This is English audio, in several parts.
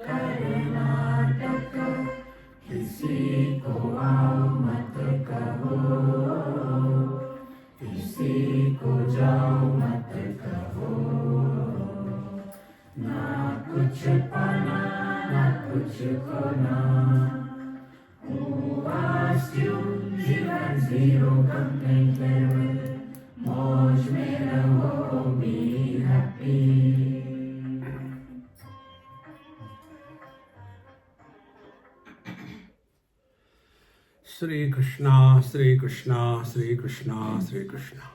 कर्नाटक किसी को आओ मत कहो, किसी को जाओ मत कहो, ना कुछ पाना ना कुछ खोना। Who asked you जीवन जीरो कंप्लेंट लेवल, मौज में रहो, be happy. Shri Krishna, Shri Krishna, Shri Krishna, Shri Krishna.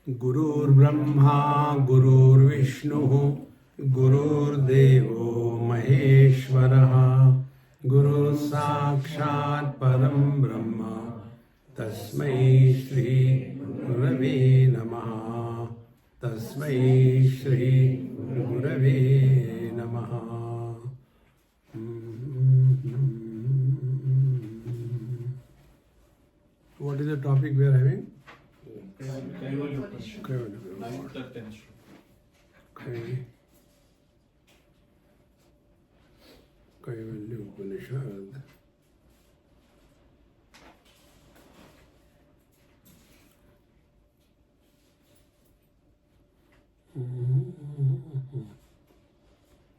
Gurur Brahma, Gurur Vishnu, Gurur Devo Maheshwaraha, Guru Sakshat Param Brahma, Tasmai Shri Gurave Namaha, Tasmai Shri Gurave Namaha. What is the topic we are having? Kaivalyopanishad. Kaivalyopanishad.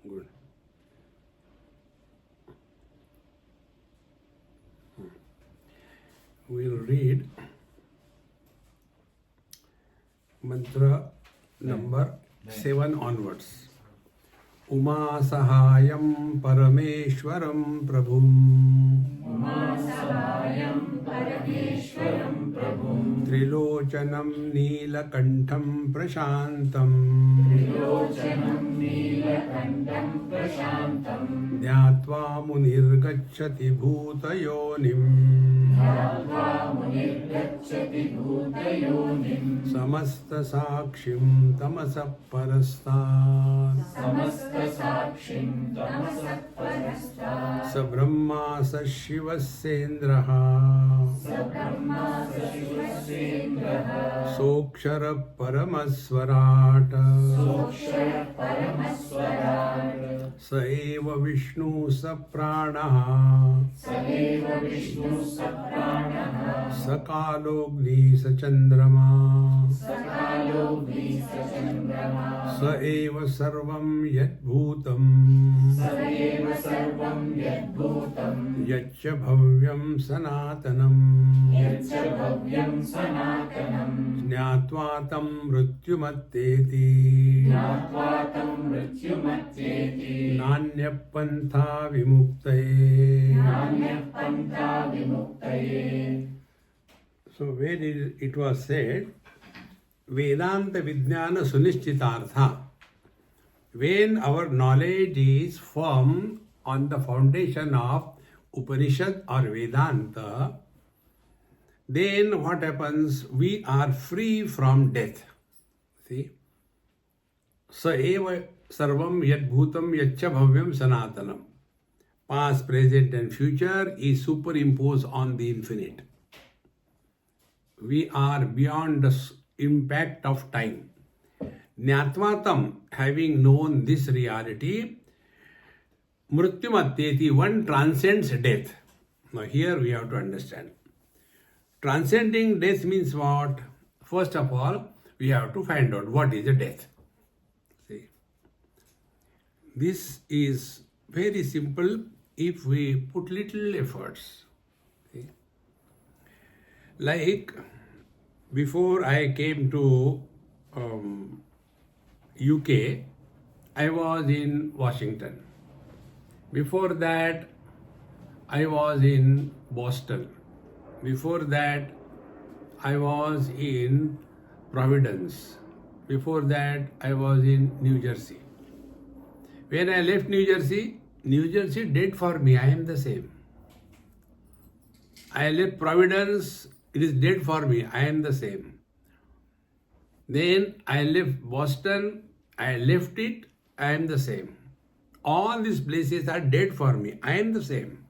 Good. We'll read mantra number 7 onwards. Uma Sahayam Parameshwaram Prabhum, Uma Sahayam Parameshwaram Prabhum, Trilochanam Neelakantham Prashantam, Trilochanam Neelakantham Prashantam, Dhyatva Munirgacchati Bhutayonim, Dhyatva Munirgacchati Bhutayonim, Samasta Sakshim Tamasa Parastat, Samasta Sakshim Tamasa Parastat, Sa Brahma Sa Shivasendraha, Sabrahma Sashivasendraha, Sokshara Paramasvarata, Sokshara Paramaswarat, Sa Eva Vishnu Sa Pranaha, Sadeva Vishnu Sapranaha, Sakalogni Sa Chandrama, Sakalo Visa Chandrama, Sa Eva Sarvam Yat Bhutam, Sadeva Sarvam Yadbhutam, Yaccha Bhavyam Sanatanam, Yaccha Bhavyam Sanatanam, Jnatva Tam Mrityumatteti, Jnatva Tam Mrityumatyeti, Nanyapantha Vimuktaye. Nanya Pantha Vimuktaye. So where it was said, Vedanta Vijnana Sunishchitartha. When our knowledge is firm on the foundation of Upanishad or Vedanta, then what happens? We are free from death. See? Sa eva sarvam yad bhutam yaccha bhavyam sanatanam. Past, present and future is superimposed on the infinite. We are beyond the impact of time. Jnatvatam, having known this reality, mrityumatyeti, one transcends death. Now here we have to understand. Transcending death means what? First of all, we have to find out what is a death. See, this is very simple if we put little efforts. See? Like before I came to UK, I was in Washington. Before that, I was in Boston. Before that, I was in Providence. Before that, I was in New Jersey. When I left New Jersey dead for me, I am the same. I left Providence, it is dead for me, I am the same. Then I left Boston, I left it, I am the same. All these places are dead for me, I am the same.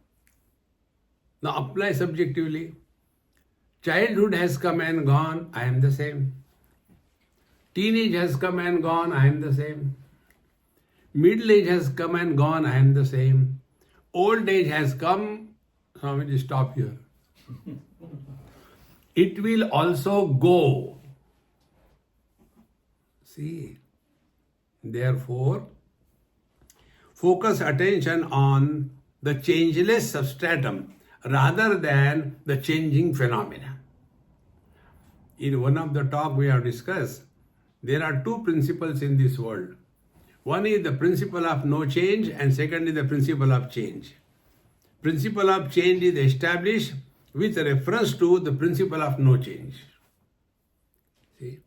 Now apply subjectively. Childhood has come and gone, I am the same. Teenage has come and gone, I am the same. Middle age has come and gone, I am the same. Old age has come, Swamiji, stop here. It will also go. See, therefore, focus attention on the changeless substratum rather than the changing phenomena. In one of the talk we have discussed, there are two principles in this world. One is the principle of no change and second is the principle of change. Principle of change is established with reference to the principle of no change. See?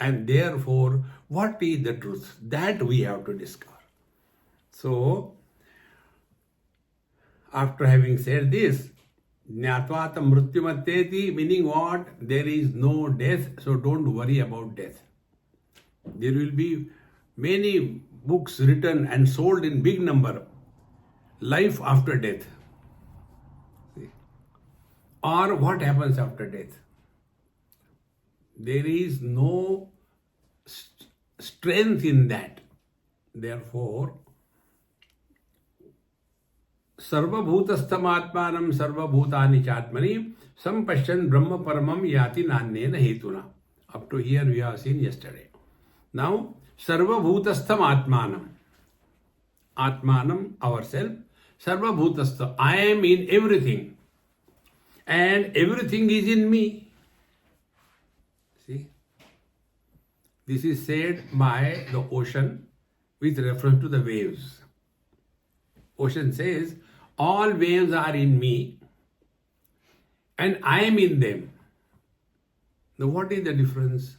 And therefore, what is the truth? That we have to discover. So, after having said this, Jnatvata mrityumatteti, meaning what? There is no death, so don't worry about death. There will be many books written and sold in big number. Life after death. See? Or what happens after death? There is no strength in that. Therefore, सर्वभूतस्थमात्मानं सर्वभूतानि चात्मनि sampashyan brahma paramam yati nanyena hetuna. Up to here we have seen yesterday. Now, sarvabhutastham atmanam. Atmanam, ourselves. Sarvabhutastha, I am in everything. And everything is in me. See? This is said by the ocean with reference to the waves. Ocean says, all waves are in me and I am in them. Now what is the difference?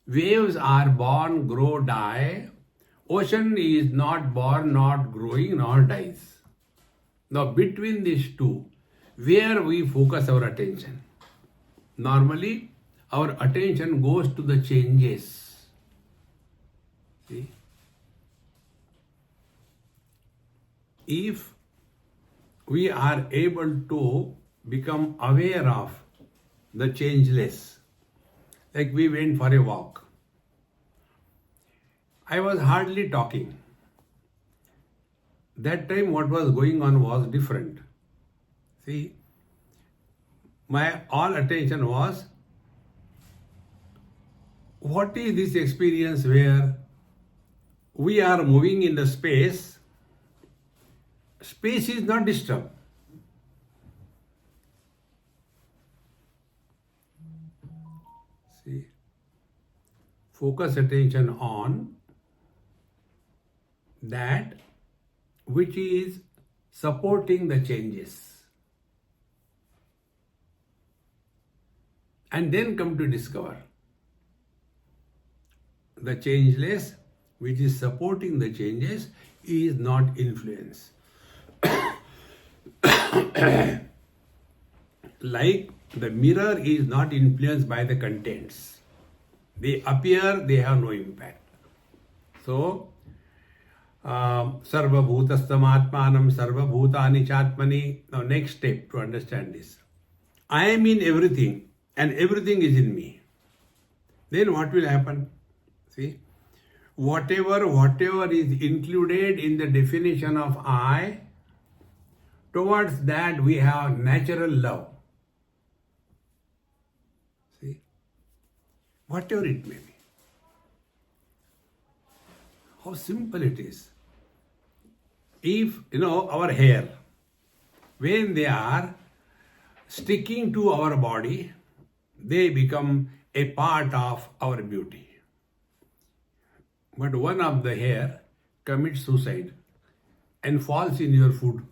Waves are born, grow, die. Ocean is not born, not growing, nor dies. Now between these two, where we focus our attention? Normally, our attention goes to the changes. See? If we are able to become aware of the changeless, like we went for a walk, I was hardly talking. That time what was going on was different. See, my all attention was, what is this experience where we are moving in the space, space is not disturbed. See, focus attention on that which is supporting the changes. And then come to discover the changeless which is supporting the changes is not influence. Like the mirror is not influenced by the contents. They appear, they have no impact. So, sarva bhutastam atmanam sarva bhutani chatmani. Now next step to understand this. I am in everything and everything is in me. Then what will happen? See, whatever is included in the definition of I, towards that we have natural love. See, whatever it may be. How simple it is. If, our hair, when they are sticking to our body, they become a part of our beauty. But one of the hair commits suicide and falls in your food.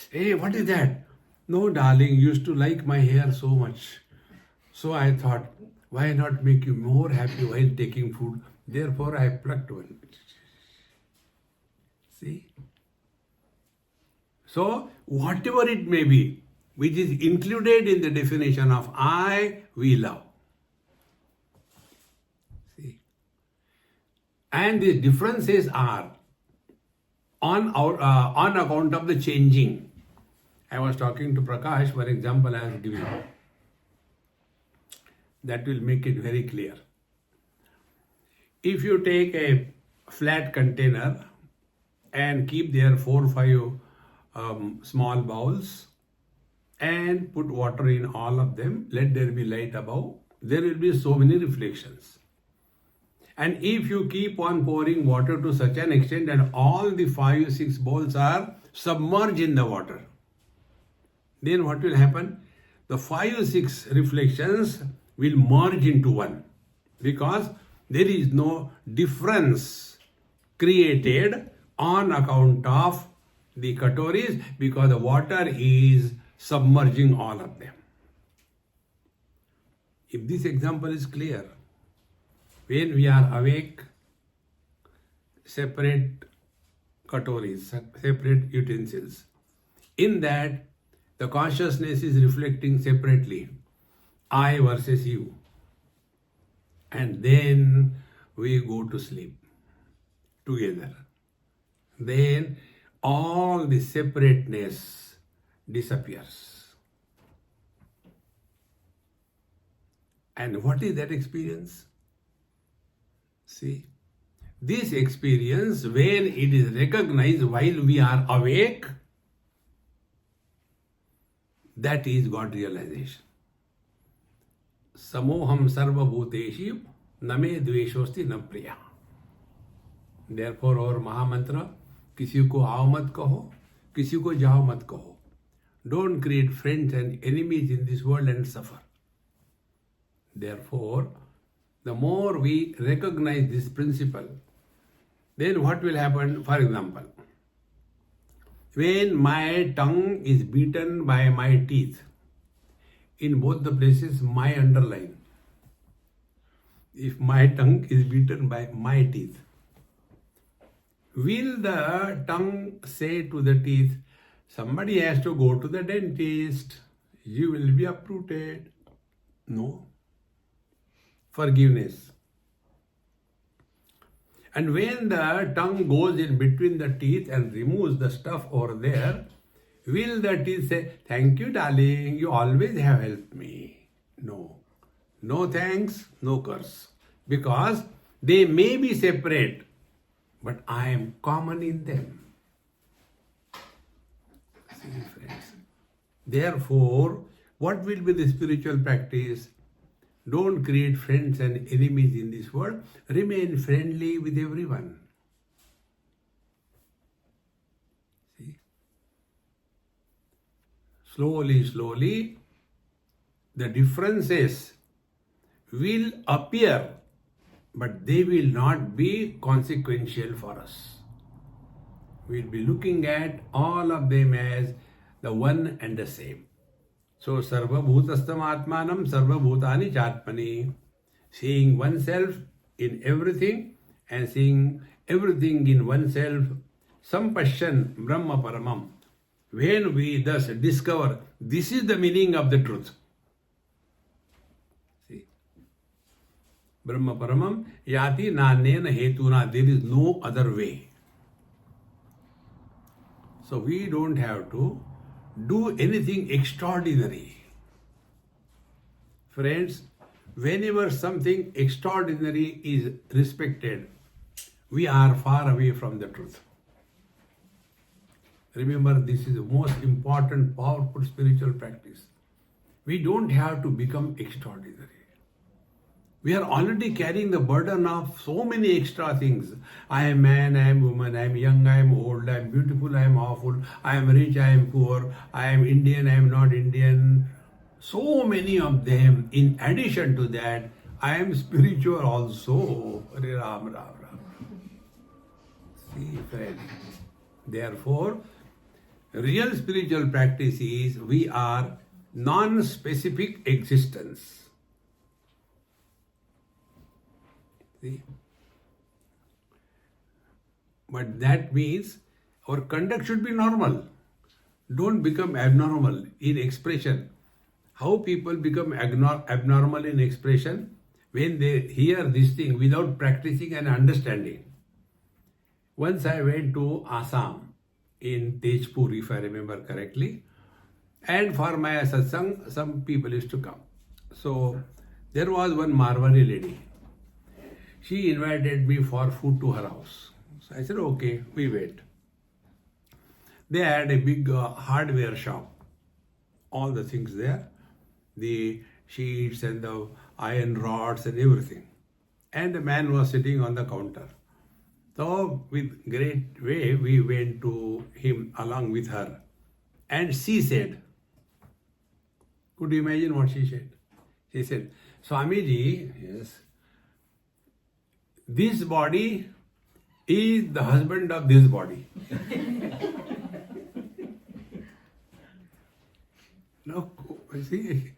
Hey, what is that? No, darling, you used to like my hair so much. So I thought, why not make you more happy while taking food? Therefore, I plucked one. See? So, whatever it may be, which is included in the definition of I, we love. See? And these differences are on account of the changing. I was talking to Prakash, for example, I was giving. That will make it very clear. If you take a flat container and keep there 4 or 5 small bowls and put water in all of them, let there be light above, there will be so many reflections. And if you keep on pouring water to such an extent and all the 5, 6 bowls are submerged in the water, then what will happen? The 5, 6 reflections will merge into one, because there is no difference created on account of the katoris, because the water is submerging all of them. If this example is clear, when we are awake, separate katoris, separate utensils. In that, the consciousness is reflecting separately, I versus you. And then we go to sleep together. Then all the separateness disappears. And what is that experience? See, this experience, when it is recognized while we are awake, that is God realization. Samoham sarva bhuteshi name dveshosti na priya. Therefore, our Mahamantra, किसी को आओ मत कहो, किसी को जाओ मत कहो. Don't create friends and enemies in this world and suffer. Therefore, the more we recognize this principle, then what will happen? For example, when my tongue is beaten by my teeth, in both the places my underline. If my tongue is beaten by my teeth, will the tongue say to the teeth, somebody has to go to the dentist, you will be uprooted? No. Forgiveness. And when the tongue goes in between the teeth and removes the stuff over there, will the teeth say, thank you darling, you always have helped me? No. No thanks, no curse. Because they may be separate, but I am common in them. See, friends. Therefore, what will be the spiritual practice? Don't create friends and enemies in this world. Remain friendly with everyone. See? Slowly, slowly, the differences will appear, but they will not be consequential for us. We'll be looking at all of them as the one and the same. So, sarva bhutastam atmanam sarva bhutani chatmani. Seeing oneself in everything and seeing everything in oneself, sampashyan brahma paramam. When we thus discover this is the meaning of the truth. See, brahma paramam yati nanena hetuna. There is no other way. So we don't have to do anything extraordinary. Friends, whenever something extraordinary is respected, we are far away from the truth. Remember, this is the most important, powerful spiritual practice. We don't have to become extraordinary. We are already carrying the burden of so many extra things. I am man, I am woman, I am young, I am old, I am beautiful, I am awful, I am rich, I am poor, I am Indian, I am not Indian. So many of them. In addition to that, I am spiritual also. Hare Ram, Ram, Ram. See, friend. Therefore, real spiritual practice is we are non-specific existence. See? But that means our conduct should be normal. Don't become abnormal in expression. How people become abnormal in expression? When they hear this thing without practicing and understanding. Once I went to Assam in Tejpur, if I remember correctly, and for my satsang, some people used to come. So there was one Marwari lady. she invited me for food to her house. So I said, okay, we went. They had a big hardware shop, all the things there, the sheets and the iron rods and everything. And the man was sitting on the counter. So with great way, we went to him along with her. And she said, could you imagine what she said? She said, Swamiji, yes, this body is the husband of this body. Now, see,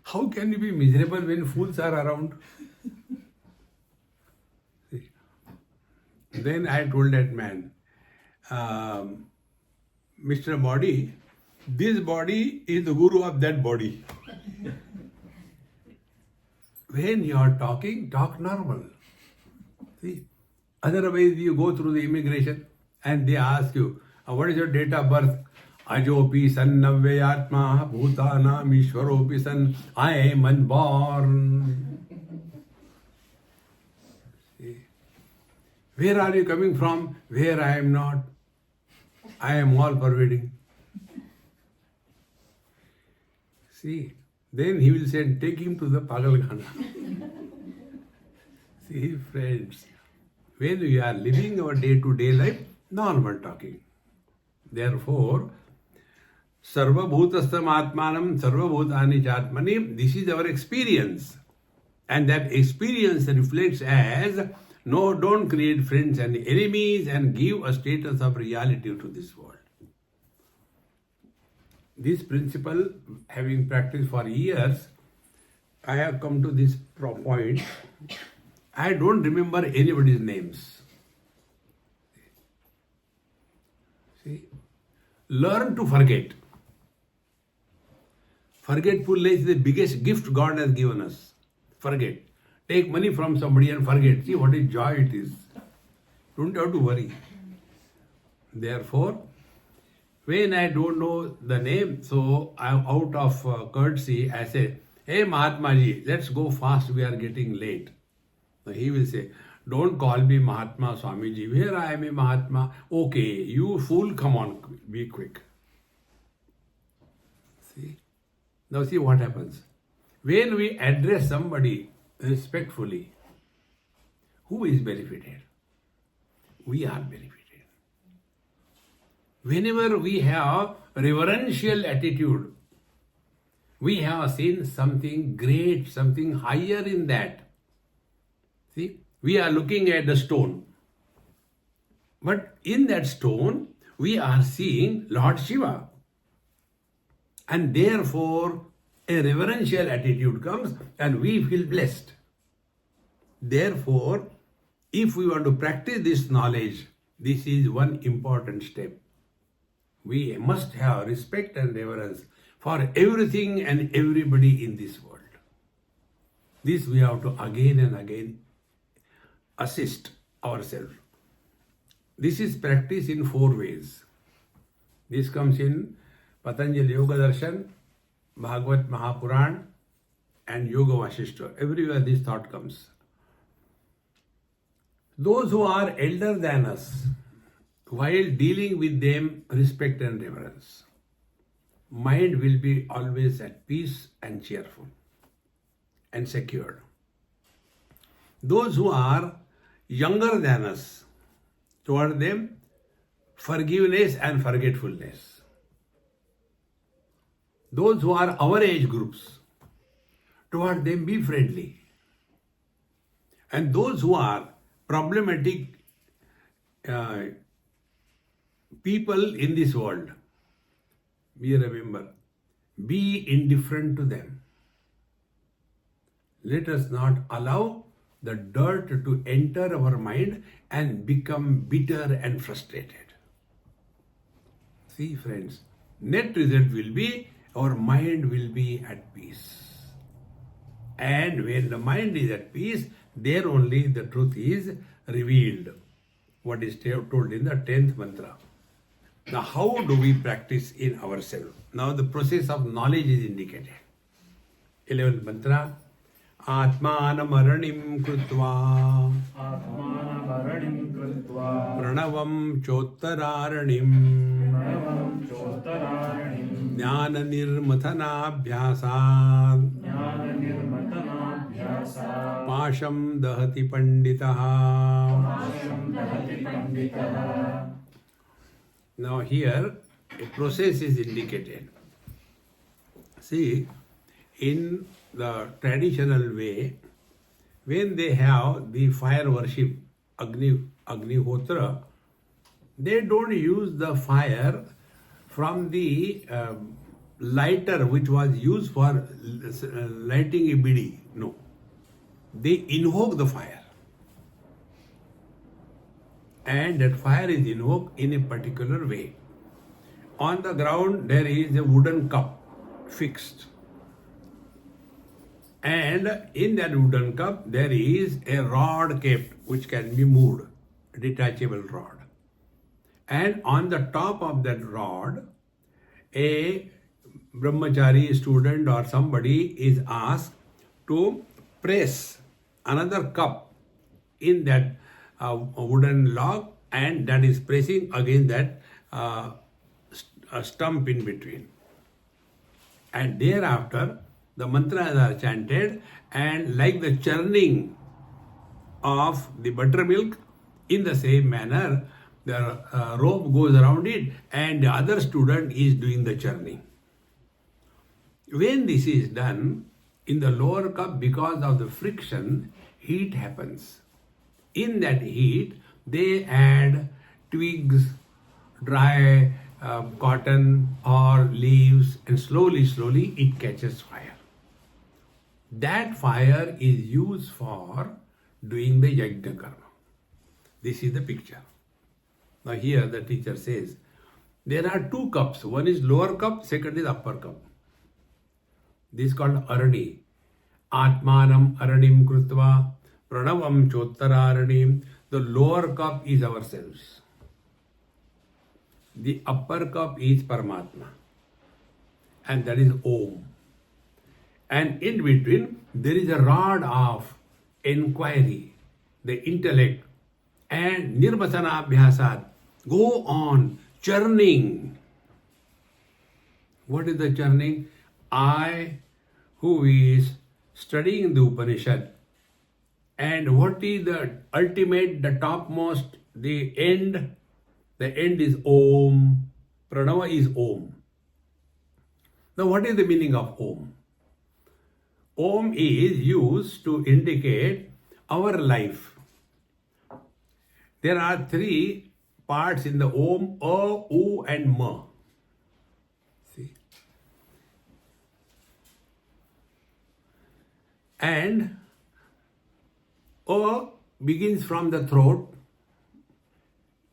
how can you be miserable when fools are around? See. Then I told that man, Mr. Body, this body is the guru of that body. When you are talking, talk normal. See, otherwise you go through the immigration and they ask you, what is your date of birth? Ajopi san navyatma bhutanam ishwaropi san, I am unborn. See, where are you coming from? Where I am not. I am all pervading. See, then he will say, take him to the Pagalkhana. See, friends, when we are living our day-to-day life, normal talking. Therefore, Sarva Bhutastam Atmanam Sarva Bhutani Chatmani, this is our experience. And that experience reflects as, no, don't create friends and enemies and give a status of reality to this world. This principle, having practiced for years, I have come to this point. I don't remember anybody's names. See, learn to forget. Forgetfulness is the biggest gift God has given us. Forget. Take money from somebody and forget. See what a joy it is. Don't have to worry. Therefore, when I don't know the name, so I'm out of courtesy, I say, hey Mahatma Ji, let's go fast, we are getting late. So he will say, don't call me Mahatma Swamiji, where I am a Mahatma. Okay, you fool, come on, be quick. See? Now see what happens. When we address somebody respectfully, who is benefited? We are benefited. Whenever we have reverential attitude, we have seen something great, something higher in that. See, we are looking at the stone. But in that stone, we are seeing Lord Shiva. And therefore, a reverential attitude comes and we feel blessed. Therefore, if we want to practice this knowledge, this is one important step. We must have respect and reverence for everything and everybody in this world. This we have to again and again assist ourselves. This is practiced in 4 ways. This comes in Patanjali Yoga Darshan, Bhagavad Mahapuran, and Yoga Vasishta. Everywhere this thought comes. Those who are elder than us, while dealing with them, respect and reverence. Mind will be always at peace and cheerful and secured. Those who are younger than us, toward them, forgiveness and forgetfulness. Those who are our age groups, toward them be friendly. And those who are problematic people in this world, we remember, be indifferent to them. Let us not allow the dirt to enter our mind and become bitter and frustrated. See, friends, net result will be our mind will be at peace. And when the mind is at peace, there only the truth is revealed. What is told in the 10th mantra. Now, how do we practice in ourselves? Now, the process of knowledge is indicated. 11th mantra, Atmanamaranim krutva Atmanamaranim krutva Pranavam chottaranim Pranavam chottaranim Jnana nirmathanabhyasad Jnana nirmatanabhyasa Pasham dahati panditaha. Pasham dahati panditaha. Now here a process is indicated. See, in the traditional way, when they have the fire worship, Agnihotra, they don't use the fire from the lighter which was used for lighting a bidi. No. They invoke the fire. And that fire is invoked in a particular way. On the ground there is a wooden cup fixed. And in that wooden cup there is a rod kept which can be moved, a detachable rod. And on the top of that rod, a brahmachari student or somebody is asked to press another cup in that wooden log, and that is pressing against that stump in between. And thereafter the mantras are chanted, and like the churning of the buttermilk, in the same manner the rope goes around it and the other student is doing the churning. When this is done, in the lower cup, because of the friction, heat happens. In that heat, they add twigs, dry cotton or leaves, and slowly it catches fire. That fire is used for doing the yajna karma. This is the picture. Now here the teacher says, there are two cups. One is lower cup, second is upper cup. This is called arani. Atmanam aranim krutva pranavam chottaranim. The lower cup is ourselves. The upper cup is Paramatma. And that is Om. And in between there is a rod of inquiry, the intellect, and nirvatana abhyasad. Go on churning. What is the churning? I, who is studying the Upanishad, and what is the ultimate, the topmost, the end? The end is Om. Pranava is Om. Now what is the meaning of Om? Om is used to indicate our life. There are three parts in the Om: A, U and Ma. See? And A begins from the throat,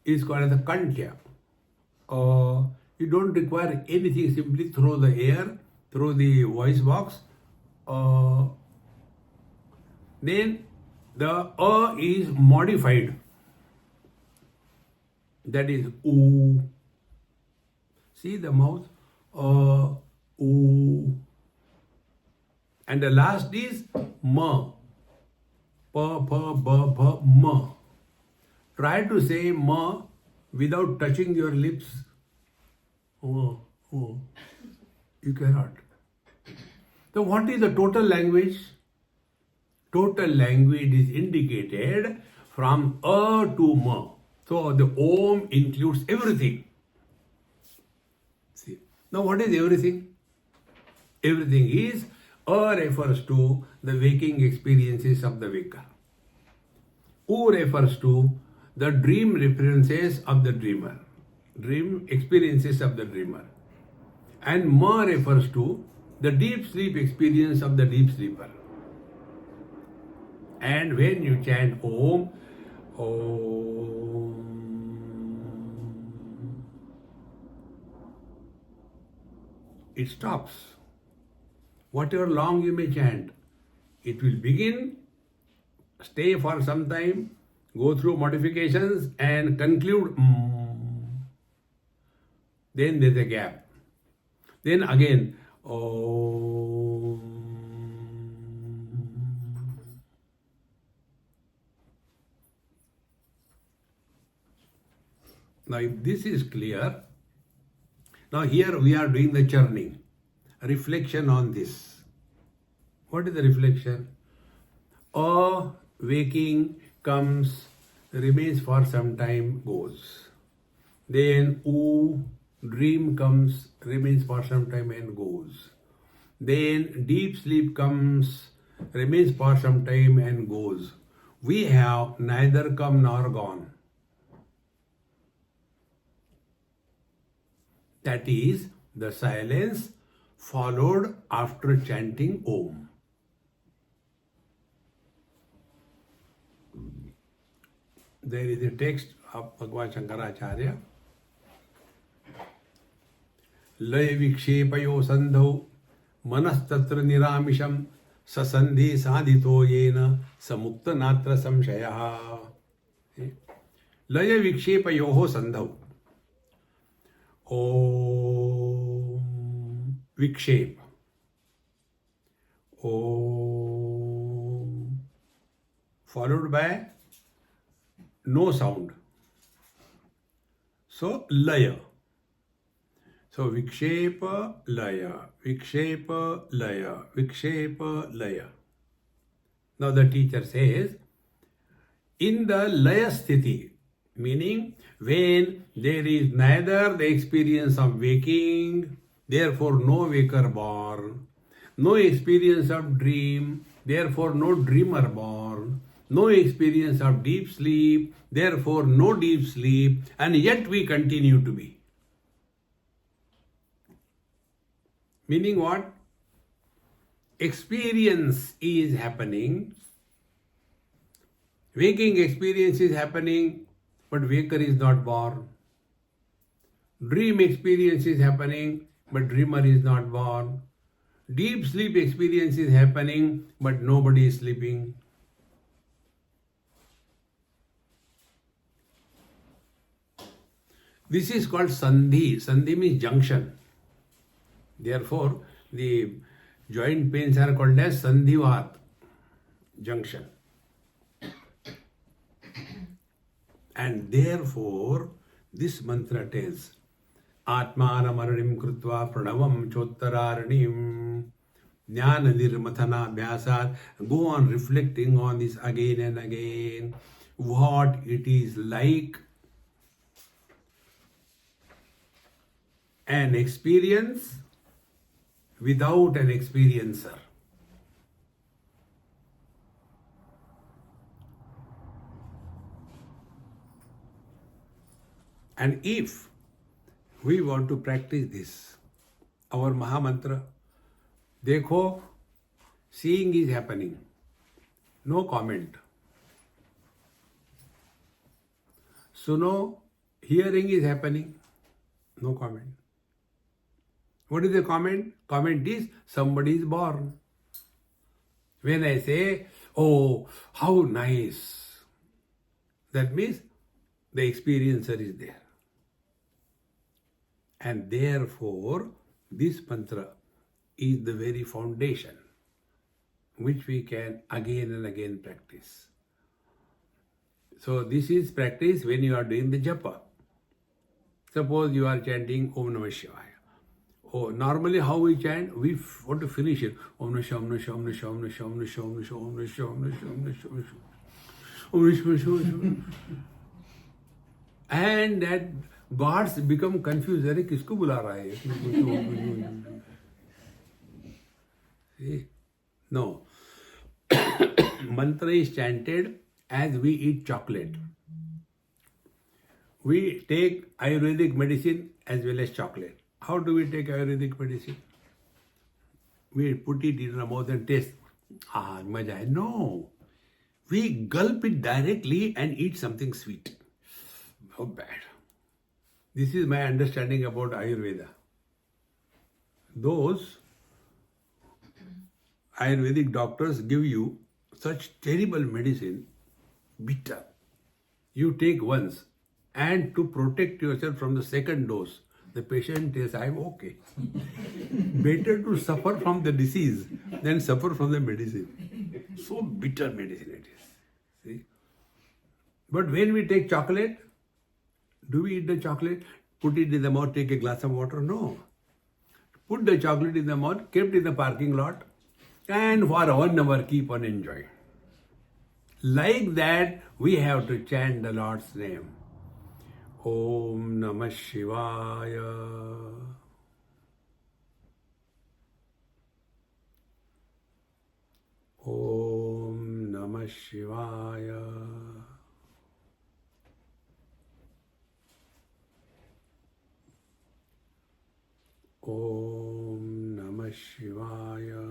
is called as the Kantya. You don't require anything, simply throw the air, through the voice box. Then the A is modified. That is Oo. See the mouth? Oo. And the last is Ma. Pa, pa, ba, ba, ma. Try to say ma without touching your lips. Oh. You cannot. So what is the total language? Total language is indicated from A to Ma. So the Om includes everything. See. Now what is everything? Everything is, A refers to the waking experiences of the waker. U refers to the dream references of the dreamer. Dream experiences of the dreamer. And Ma refers to the deep sleep experience of the deep sleeper. And when you chant Om, Om, it stops. Whatever long you may chant, it will begin, stay for some time, go through modifications and conclude. Then there's a gap. Then again, Om. Now, if this is clear, now here we are doing the churning, reflection on this. What is the reflection? Waking comes, remains for some time, goes. Then dream comes, remains for some time and goes. Then deep sleep comes, remains for some time and goes. We have neither come nor gone. That is the silence followed after chanting Om. There is a text of Bhagavan Shankaracharya. Laya vikshepayo sandhau manastatra niramisham sasandhi sadhito yena samukta natra samshayaha. Laya vikshepayoho sandhau. Om vikshep. Om followed by no sound. So laya. So vikshepa laya, vikshepa laya, vikshepa laya. Now the teacher says, in the laya sthiti, meaning when there is neither the experience of waking, therefore no waker born, no experience of dream, therefore no dreamer born, no experience of deep sleep, therefore no deep sleep, and yet we continue to be. Meaning what? Experience is happening, waking experience is happening, but waker is not born. Dream experience is happening, but dreamer is not born. Deep sleep experience is happening, but nobody is sleeping. This is called sandhi. Sandhi means junction. Therefore, the joint pains are called as sandhivat, junction. And therefore, this mantra tells, Atmanamaranim krutva pranavam chottararanim jnana nirmathana bhyasat. Go on reflecting on this again and again, what it is like an experience without an experiencer. And if we want to practice this, our Mahamantra, dekho, seeing is happening, no comment. Suno, hearing is happening, no comment. What is the comment? Comment is, somebody is born. When I say, oh, how nice, that means the experiencer is there. And therefore, this mantra is the very foundation which we can again and again practice. So this is practice when you are doing the japa. Suppose you are chanting Om Namah Shivaya. Oh, normally how we chant, we want to finish it. Om Namah Shivaya, Om Namah Shivaya, Om Namah Shivaya, Om Namah Shivaya, Om Namah Shivaya, Om Namah Shivaya, Om Namah Shivaya, Om Namah Shivaya, Om Namah Shivaya. And that gods become confused. Are kisko bula raha hai? See? No. Mantra is chanted as we eat chocolate. We take Ayurvedic medicine as well as chocolate. How do we take Ayurvedic medicine? We put it in our mouth and taste. Ah, maja hai. No. We gulp it directly and eat something sweet. How bad. This is my understanding about Ayurveda. Those Ayurvedic doctors give you such terrible medicine, bitter. You take once, and to protect yourself from the second dose, the patient says, I'm okay. Better to suffer from the disease than suffer from the medicine. So bitter medicine it is. See? But when we take chocolate, Do we eat the chocolate, put it in the mouth, take a glass of water? No. Put the chocolate in the mouth, kept in the parking lot, and for 1 hour keep on enjoying. Like that, we have to chant the Lord's name. Om Namah Shivaya. Om Namah Shivaya. Om Namah Shivaya.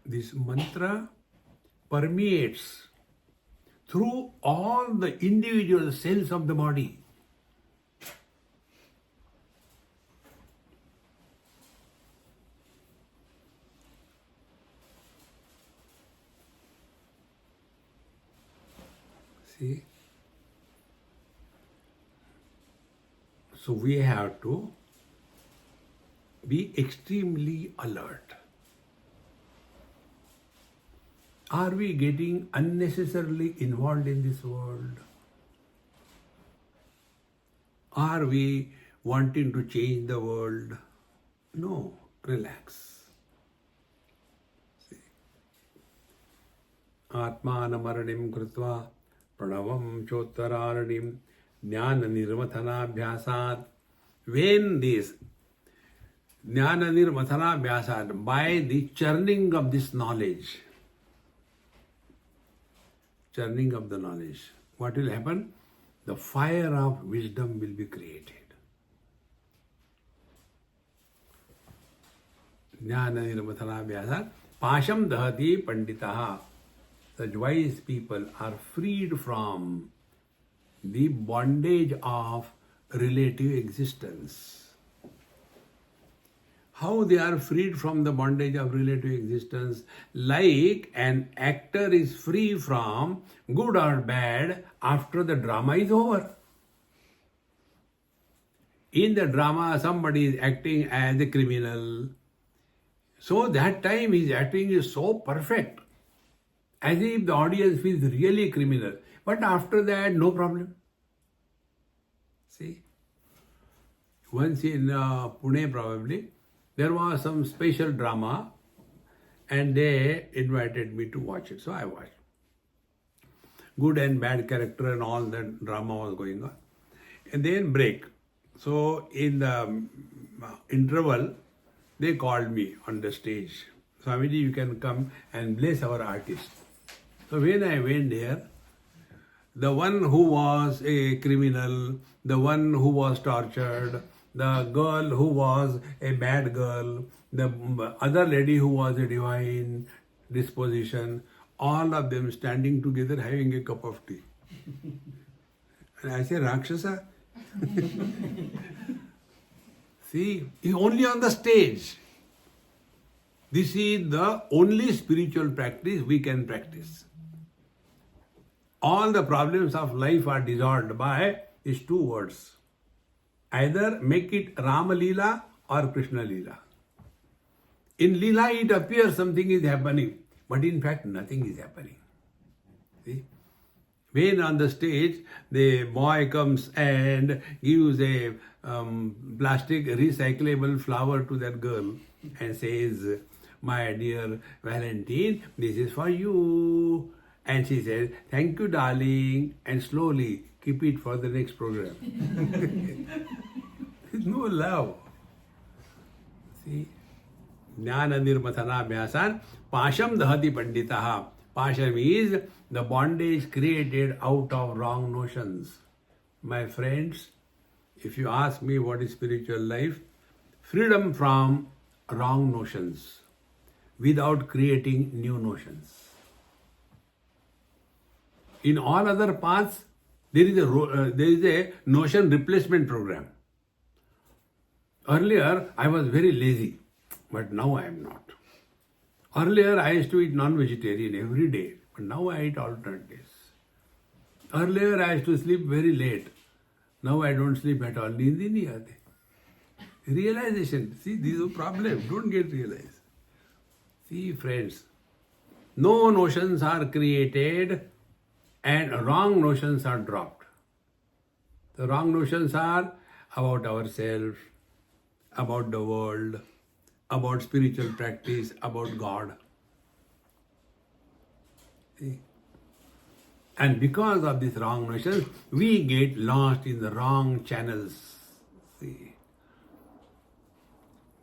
This mantra permeates through all the individual cells of the body. See? So we have to be extremely alert. Are we getting unnecessarily involved in this world? Are we wanting to change the world? No, relax. See. Atmanamaranim krutva pranavam chottaranim jnana nirmathanabhyasat. When this jnana nirmathanabhyasat, by the churning of this knowledge, churning of the knowledge, what will happen? The fire of wisdom will be created. Jnana nirmathanabhyasat pasham dahati panditaha. Such wise people are freed from the bondage of relative existence. How they are freed from the bondage of relative existence? Like an actor is free from good or bad after the drama is over. In the drama, somebody is acting as a criminal. So that time his acting is so perfect, as if the audience feels really criminal. But after that, no problem. See? Once in Pune probably, there was some special drama and they invited me to watch it. So I watched. Good and bad character and all that drama was going on. And then break. So in the interval, they called me on the stage. Swamiji, you can come and bless our artist. So when I went there, the one who was a criminal, the one who was tortured, the girl who was a bad girl, the other lady who was a divine disposition, all of them standing together having a cup of tea. And I say, Rakshasa? See, he's only on the stage. This is the only spiritual practice we can practice. All the problems of life are dissolved by these two words. Either make it Rama Leela or Krishna Leela. In Leela it appears something is happening, but in fact nothing is happening. See? When on the stage the boy comes and gives a plastic recyclable flower to that girl and says, my dear Valentine, this is for you. And she says, thank you darling, and slowly keep it for the next program. There's no love. See? Jnana nirmathana abhyasan pasham dahati panditaha. Pasham is the bondage created out of wrong notions. My friends, if you ask me what is spiritual life, freedom from wrong notions without creating new notions. In all other paths, there is a notion replacement program. Earlier, I was very lazy, but now I am not. Earlier, I used to eat non-vegetarian every day, but now I eat alternate days. Earlier, I used to sleep very late. Now I don't sleep at all. Neend hi nahi aate. Realization. See, this is a problem. Don't get realized. See, friends, No notions are created and wrong notions are dropped. The wrong notions are about ourselves, about the world, about spiritual practice, about God. See? And because of these wrong notions, we get lost in the wrong channels. See?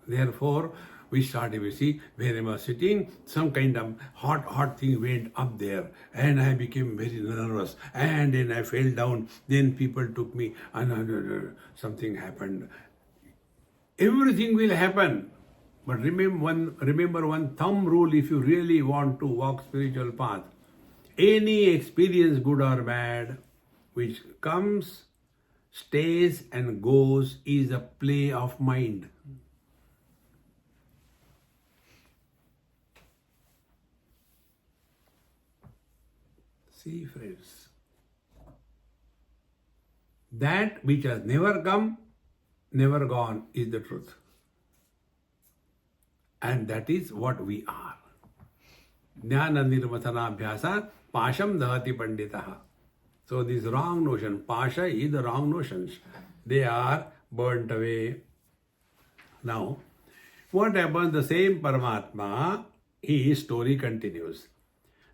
Therefore, we started, you see, when I was sitting, some kind of hot thing went up there, and I became very nervous, and then I fell down. Then people took me, and something happened. Everything will happen. But remember one thumb rule if you really want to walk spiritual path. Any experience, good or bad, which comes, stays and goes, is a play of mind. See, friends, that which has never come, never gone is the truth. And that is what we are. Jnana nirmathanabhyasa pasham dahati panditaha. So this wrong notion, pasha is the wrong notions. They are burnt away. Now, what happens? The same Paramatma, his story continues.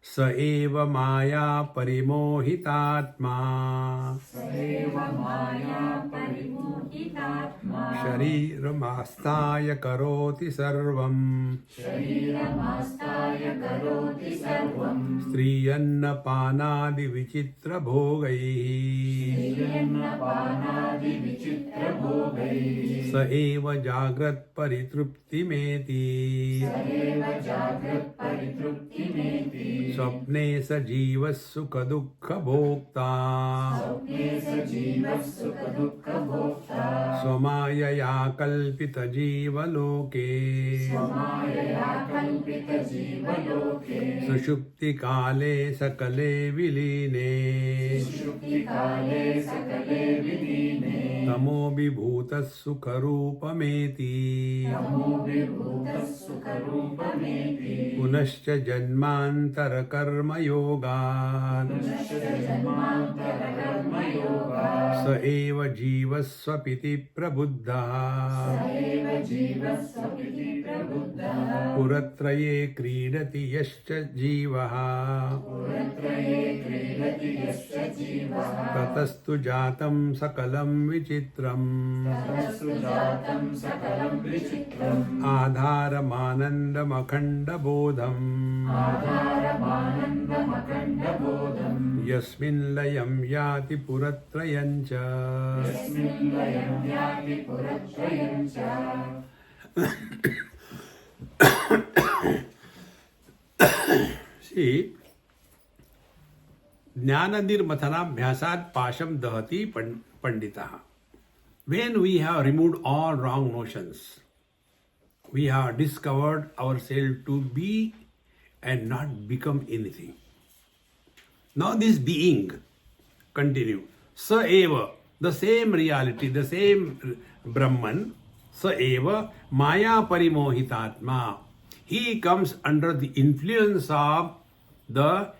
स एव माया परिमोहितात्मा शरीरमास्ताय करोति सर्वम् स्त्रियन्नपानादि विचित्र भोगैः स एव जाग्रत् परितृप्तिमेति स्वप्ने स जीवः सुख दुःख भोक्ता स्वमायया कल्पित जीवलोके सुषुप्ति काले सकले विलीने तमो विभूतः सुख रूपमेति पुनश्च जन्मांतर कर्म योगात् स एव जीवस्वपिति प्रबुद्धः पुरत्रये क्रीडति यश्च जीवः ततस्तु जातं सकलं विचित्रम् आधारमानन्दमखण्डबोधम् यस्मिन् लयं याति पुरत्रयं च See, Jnanadirmathanabhyasad pasham dahati panditaha. When we have removed all wrong notions, we have discovered ourselves to be and not become anything. Now this being continue. Sa eva, the same reality, the same Brahman, sa eva maya parimohitatma. He comes under the influence of the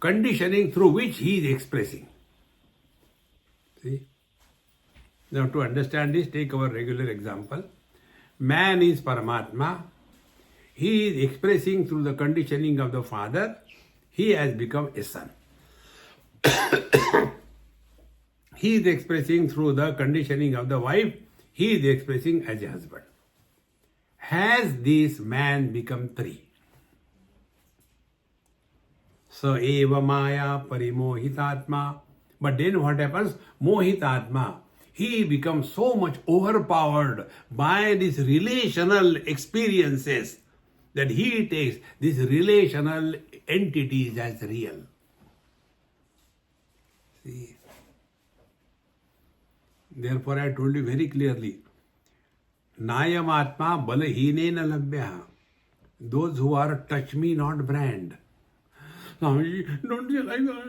conditioning through which he is expressing. See? Now to understand this, take our regular example. Man is Paramatma. He is expressing through the conditioning of the father. He has become a son. He is expressing through the conditioning of the wife. He is expressing as a husband. Has this man become three? So eva maya parimohitatma. But then what happens? Mohitatma. He becomes so much overpowered by these relational experiences that he takes these relational entities as real. See? Therefore I told you very clearly, Nayam Atma Balahine Labhya. Those who are touch me not brand. Swamiji, don't you like that?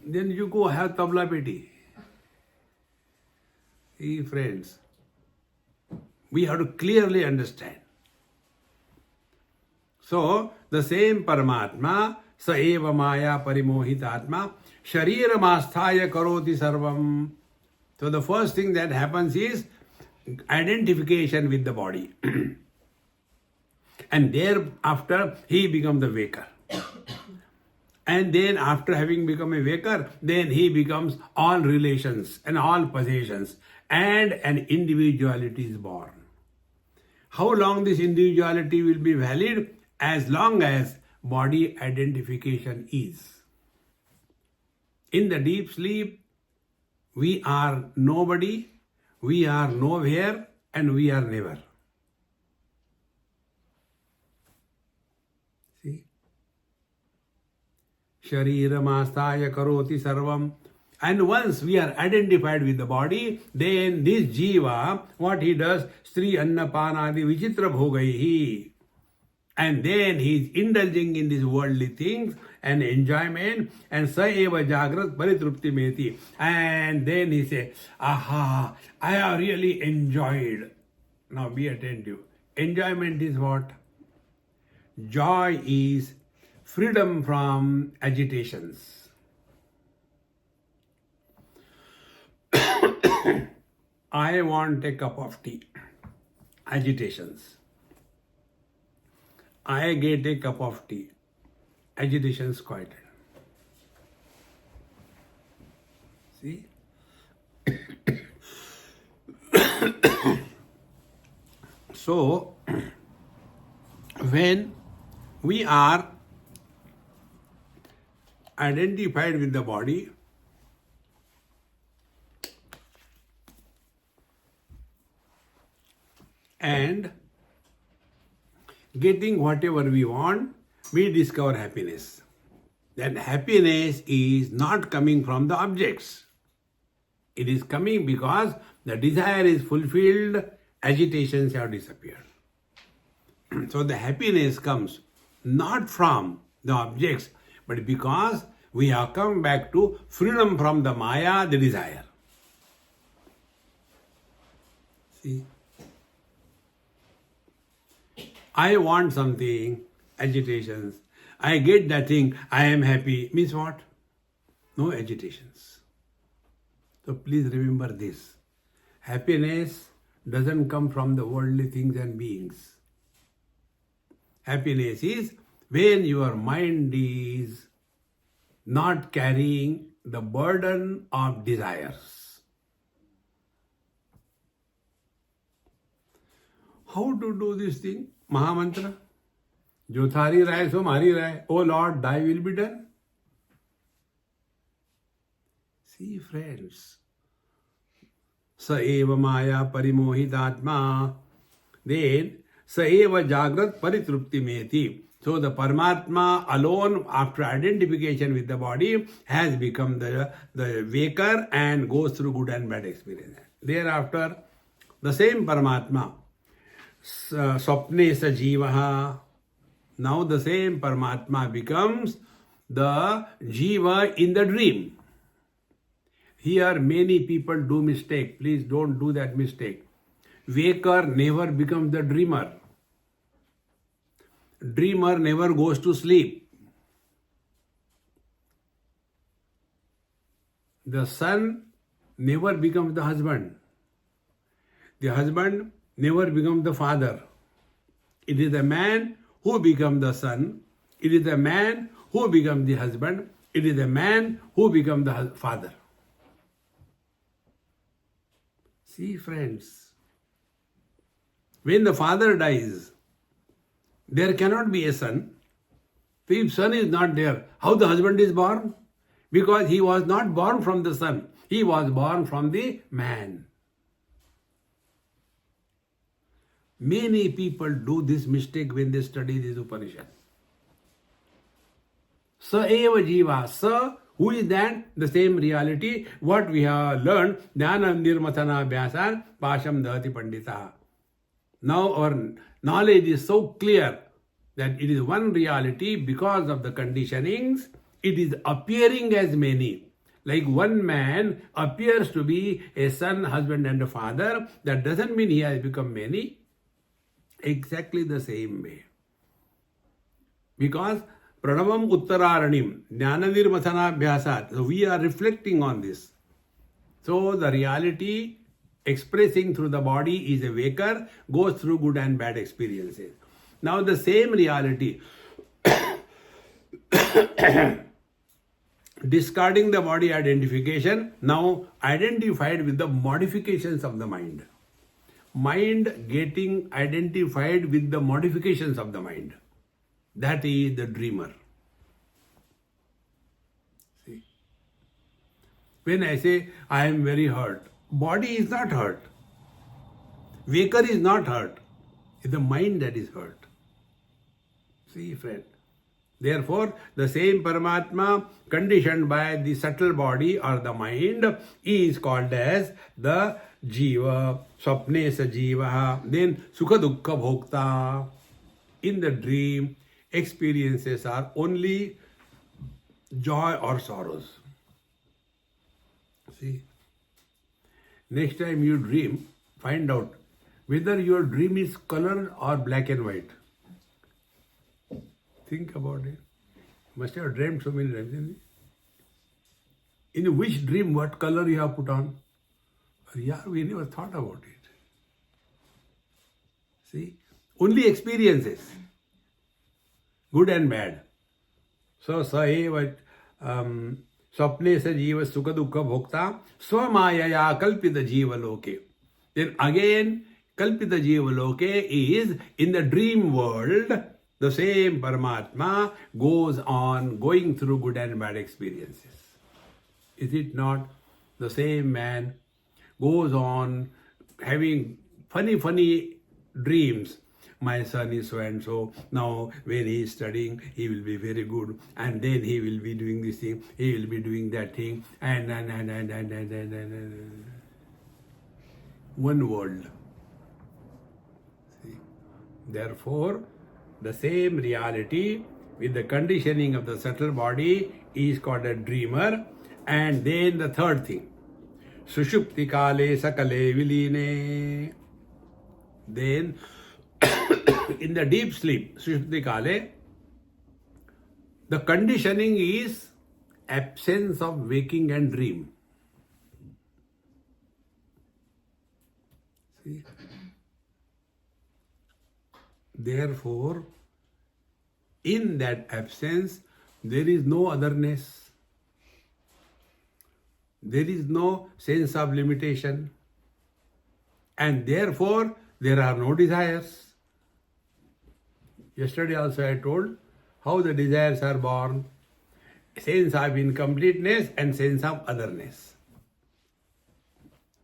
Then you go have tabla peti. See, friends, we have to clearly understand. So, the same Paramatma, sa eva maya parimohitatma, shariramastaya karoti sarvam. So, the first thing that happens is identification with the body. And thereafter, he becomes the waker. And then after having become a waker, then he becomes all relations and all possessions, and an individuality is born. How long this individuality will be valid? As long as body identification is. In the deep sleep, we are nobody, we are nowhere, and we are never. See? Shariramastaya karoti sarvam. And once we are identified with the body, then this jiva, what he does, Sri Annapanadi Vichitra Bhogaihi. And then he is indulging in these worldly things and enjoyment, and sa eva jagrat paritrupti meti. And then he says, aha, I have really enjoyed. Now be attentive. Enjoyment is what? Joy is freedom from agitations. I want a cup of tea. Agitations. I get a cup of tea. Agitations quieted. See? So, when we are identified with the body, and getting whatever we want, we discover happiness. That happiness is not coming from the objects. It is coming because the desire is fulfilled, agitations have disappeared. So the happiness comes not from the objects, but because we have come back to freedom from the Maya, the desire. See? I want something, agitations. I get that thing, I am happy. Means what? No agitations. So please remember this. Happiness doesn't come from the worldly things and beings. Happiness is when your mind is not carrying the burden of desires. How to do this thing? Mahamantra. Jo thari rahe so mari rahe. Oh Lord, thy will be done. See friends. Sa eva maya parimohitatma. Then sa eva jagrat paritrupti meti. So the Paramatma alone, after identification with the body, has become the waker and goes through good and bad experience. Thereafter, the same Paramatma, Swapne sa jivaha. Now the same Paramatma becomes the jiva in the dream. Here many people do mistake. Please don't do that mistake. Waker never becomes the dreamer. Dreamer never goes to sleep. The son never becomes the husband. The husband never becomes the father. It is the man who becomes the son. It is the man who becomes the husband. It is the man who becomes the father. See friends, when the father dies, there cannot be a son. If son is not there, how the husband is born? Because he was not born from the son. He was born from the man. Many people do this mistake when they study this Upanishad. Sa eva jiva. Sa, who is that? The same reality. What we have learned, Dhyana Nirmatana Bhyasan Pasham Dahati Pandita. Now our knowledge is so clear that it is one reality. Because of the conditionings, it is appearing as many. Like one man appears to be a son, husband and a father. That doesn't mean he has become many. Exactly the same way. Because Pranavam Uttararanim, Jnananirmathanabhyasat. So we are reflecting on this. So the reality expressing through the body is a waker, goes through good and bad experiences. Now the same reality, discarding the body identification, now identified with the modifications of the mind. Mind getting identified with the modifications of the mind. That is the dreamer. See? When I say I am very hurt, body is not hurt. Waker is not hurt. It's the mind that is hurt. See, friend. Therefore, the same Paramatma conditioned by the subtle body or the mind is called as the Jiva, Swapne sa Jiva, then Sukha Dukkha Bhokta. In the dream, experiences are only joy or sorrows. See, next time you dream, find out whether your dream is colored or black and white. Think about it. Must have dreamt so many times. In which dream, what color you have put on? Yeah, we never thought about it. See? Only experiences. Good and bad. So, Saeva Swapne sa Jiva Sukha Dukkha Bhokta Swamayaya Kalpita Jiva Loke. Then again, Kalpita Jiva Loke is in the dream world. The same Paramatma goes on going through good and bad experiences. Is it not? The same man goes on having funny dreams. My son is so and so. Now, when he is studying, he will be very good. And then he will be doing this thing. He will be doing that thing. And one world. See? Therefore, the same reality with the conditioning of the subtle body is called a dreamer. And then the third thing, Sushupti Kale Sakale Viline. Then in the deep sleep, Sushupti Kale, the conditioning is absence of waking and dream. See? Therefore, in that absence, there is no otherness. There is no sense of limitation. And therefore, there are no desires. Yesterday also I told how the desires are born. Sense of incompleteness and sense of otherness.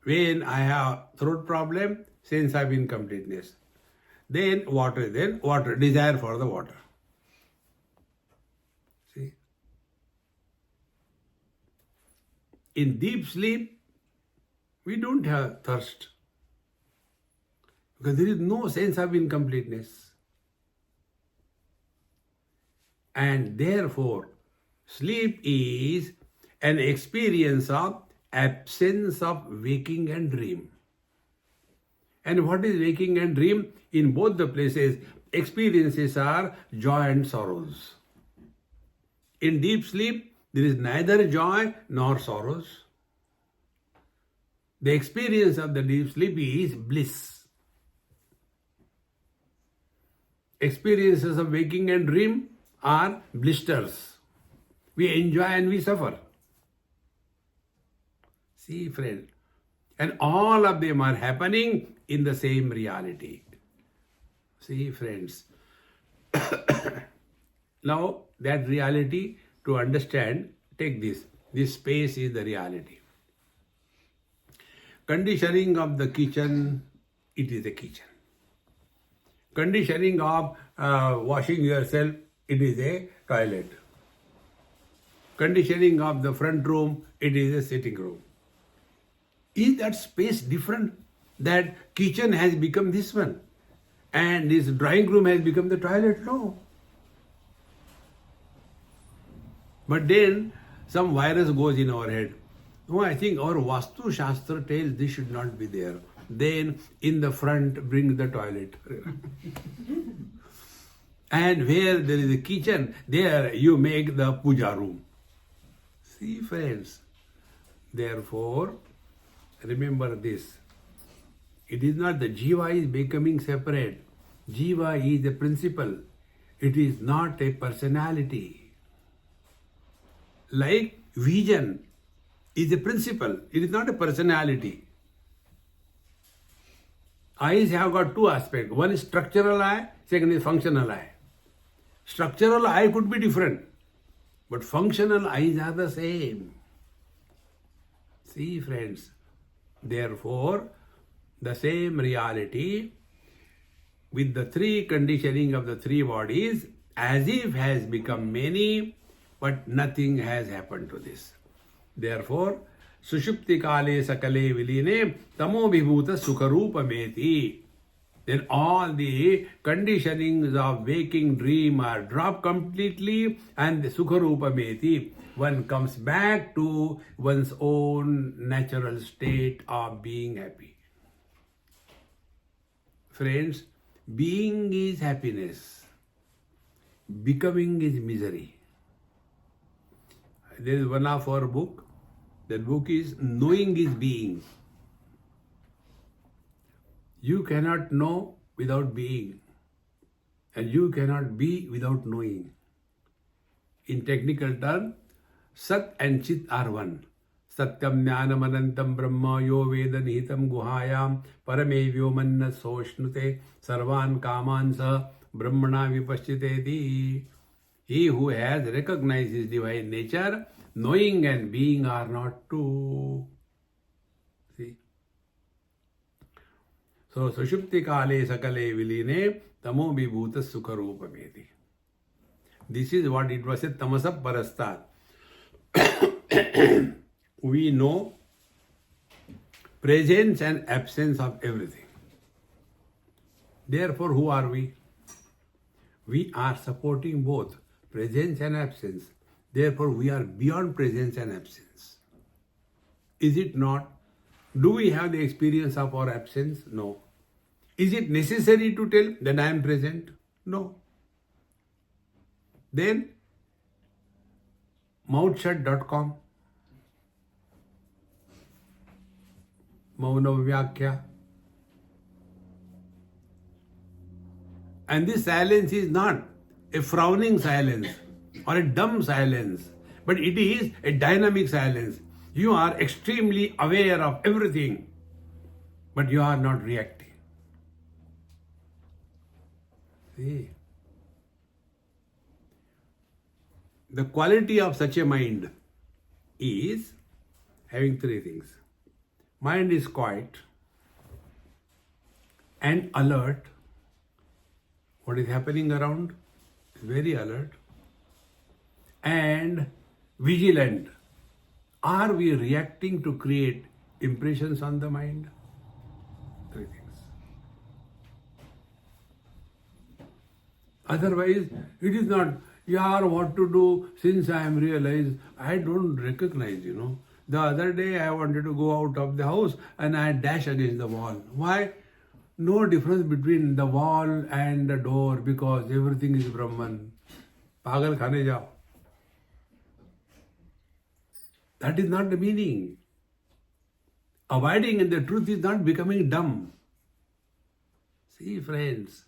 When I have throat problem, sense of incompleteness. Then water, desire for the water. See? In deep sleep, we don't have thirst. Because there is no sense of incompleteness. And therefore, sleep is an experience of absence of waking and dream. And what is waking and dream? In both the places, experiences are joy and sorrows. In deep sleep, there is neither joy nor sorrows. The experience of the deep sleep is bliss. Experiences of waking and dream are blisters. We enjoy and we suffer. See, friend. And all of them are happening in the same reality. See, friends. Now, that reality, to understand, take this. This space is the reality. Conditioning of the kitchen, it is a kitchen. Conditioning of washing yourself, it is a toilet. Conditioning of the front room, it is a sitting room. Is that space different? That kitchen has become this one and this drawing room has become the toilet? No. But then some virus goes in our head. No, I think our Vastu Shastra tells this should not be there. Then in the front bring the toilet. And where there is a kitchen, there you make the puja room. See, friends, therefore, remember this. It is not the jiva is becoming separate. Jiva is a principle. It is not a personality. Like vision is a principle. It is not a personality. Eyes have got two aspects. One is structural eye, second is functional eye. Structural eye could be different, but functional eyes are the same. See, friends, therefore, the same reality with the three conditioning of the three bodies as if has become many, but nothing has happened to this. Therefore, Sushupti kale sakale viline tamo vibhuta sukharupameti. Then all the conditionings of waking dream are dropped completely and the sukharupameti. One comes back to one's own natural state of being happy. Friends, being is happiness. Becoming is misery. There is one of our book. That book is Knowing is Being. You cannot know without being. And you cannot be without knowing. In technical term, Sat and Chit are one. Satyam jnanam anantam brahma yo veda nihitam guhayam paramevyo manna soshnute sarvan kamansa brahmana vipaschiteti. He who has recognized his divine nature, knowing and being are not two. See? So, Sushupti kale sakale viline tamo vibhuta sukharupameti. This is what it was said, tamasap parastat. We know presence and absence of everything. Therefore, who are we? We are supporting both presence and absence. Therefore, we are beyond presence and absence. Is it not? Do we have the experience of our absence? No. Is it necessary to tell that I am present? No. Then, mouthshut.com, Mauna Vyakya. And this silence is not a frowning silence or a dumb silence, but it is a dynamic silence. You are extremely aware of everything, but you are not reacting. See? The quality of such a mind is having three things. Mind is quiet and alert. What is happening around is very alert. And vigilant. Are we reacting to create impressions on the mind? Three things. Otherwise, it is not, what to do since I am realized, I don't recognize, The other day I wanted to go out of the house and I dash against the wall. Why? No difference between the wall and the door because everything is Brahman. Pagal khane jao. That is not the meaning. Abiding in the truth is not becoming dumb. See, friends,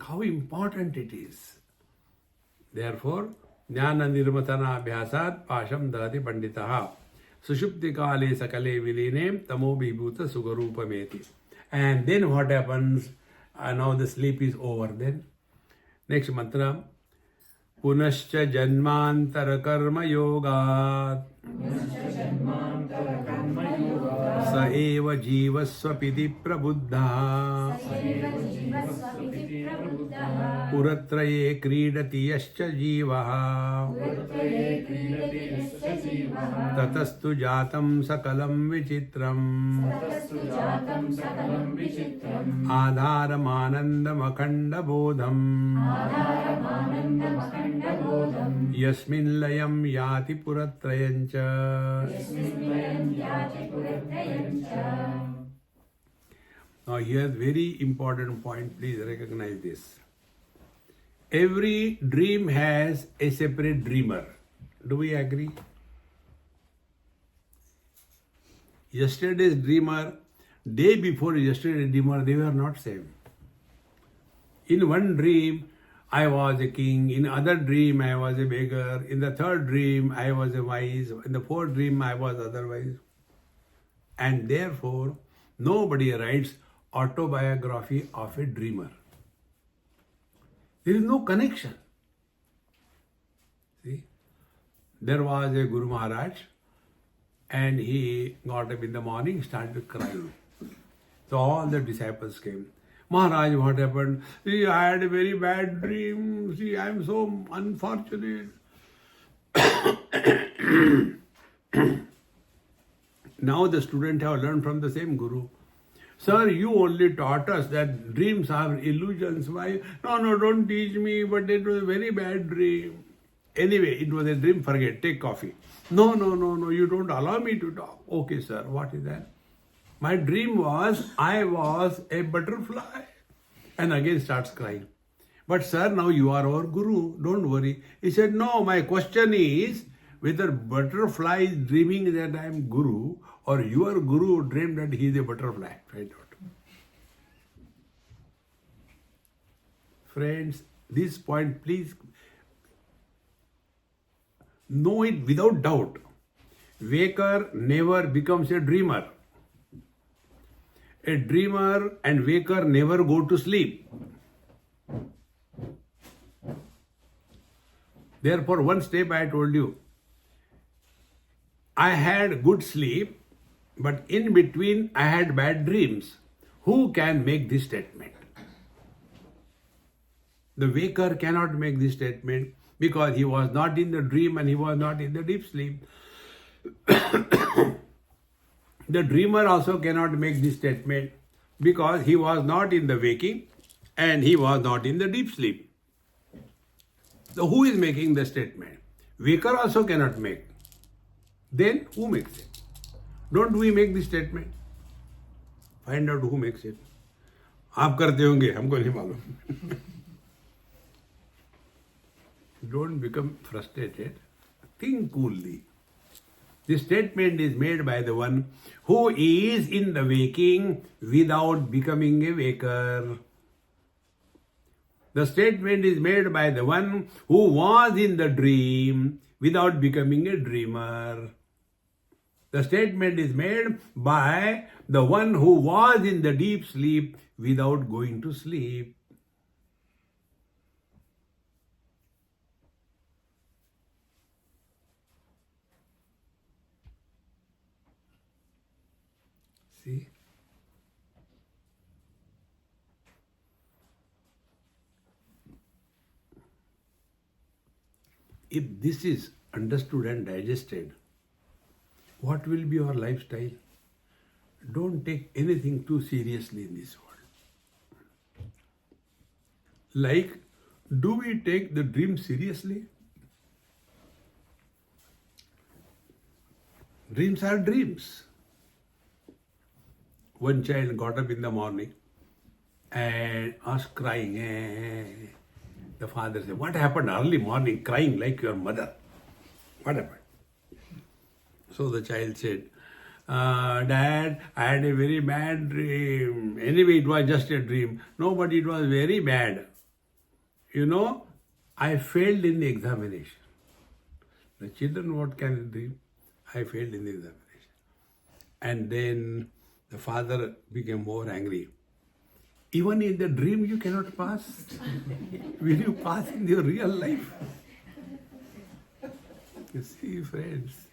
how important it is. Therefore, jnana nirmatana abhyasat pasham dati panditaha sushupti kale sakale viline tamo vibhuta sugarupameti. And then what happens? Now the sleep is over then. Next mantra. Punascha janmantar karma yogat sa eva jivasvapiti prabuddha Puratraye kridati yascha jivaha tatastu jatam sakalam vichitram adharam anandam akhanda bodham yasmin layam yati puratrayancha. Now here's very important point, please recognize this. Every dream has a separate dreamer. Do we agree? Yesterday's dreamer, day before yesterday's dreamer, they were not same. In one dream, I was a king. In other dream, I was a beggar. In the third dream, I was a wise. In the fourth dream, I was otherwise. And therefore, nobody writes autobiography of a dreamer. There is no connection. See, there was a Guru Maharaj, and he got up in the morning, started crying. So all the disciples came. Maharaj, what happened? See, I had a very bad dream. See, I am so unfortunate. Now the students have learned from the same Guru. Sir, you only taught us that dreams are illusions. Why? No, don't teach me, but it was a very bad dream. Anyway, it was a dream, forget, take coffee. No, you don't allow me to talk. Okay, sir, what is that? My dream was, I was a butterfly. And again starts crying. But sir, now you are our Guru, don't worry. He said, no, my question is, whether butterfly is dreaming that I am Guru, or your Guru dreamed that he is a butterfly. Find out. Friends, this point, please know it without doubt. Waker never becomes a dreamer. A dreamer and waker never go to sleep. Therefore, one step I told you, I had good sleep, but in between I had bad dreams. Who can make this statement? The waker cannot make this statement because he was not in the dream and he was not in the deep sleep. The dreamer also cannot make this statement because he was not in the waking and he was not in the deep sleep. So who is making the statement? Waker also cannot make. Then who makes it? Don't we make this statement? Find out who makes it. आप करते होंगे, हमको नहीं मालूम. Don't become frustrated. Think coolly. This statement is made by the one who is in the waking without becoming a waker. The statement is made by the one who was in the dream without becoming a dreamer. The statement is made by the one who was in the deep sleep without going to sleep. See? If this is understood and digested, what will be your lifestyle? Don't take anything too seriously in this world. Like, do we take the dream seriously? Dreams are dreams. One child got up in the morning and was crying. The father said, what happened early morning, crying like your mother? What happened? So the child said, Dad, I had a very bad dream. Anyway, it was just a dream. No, but it was very bad. You know, I failed in the examination. The children, what can they dream? I failed in the examination. And then the father became more angry. Even in the dream you cannot pass. Will you pass in your real life? You see, friends.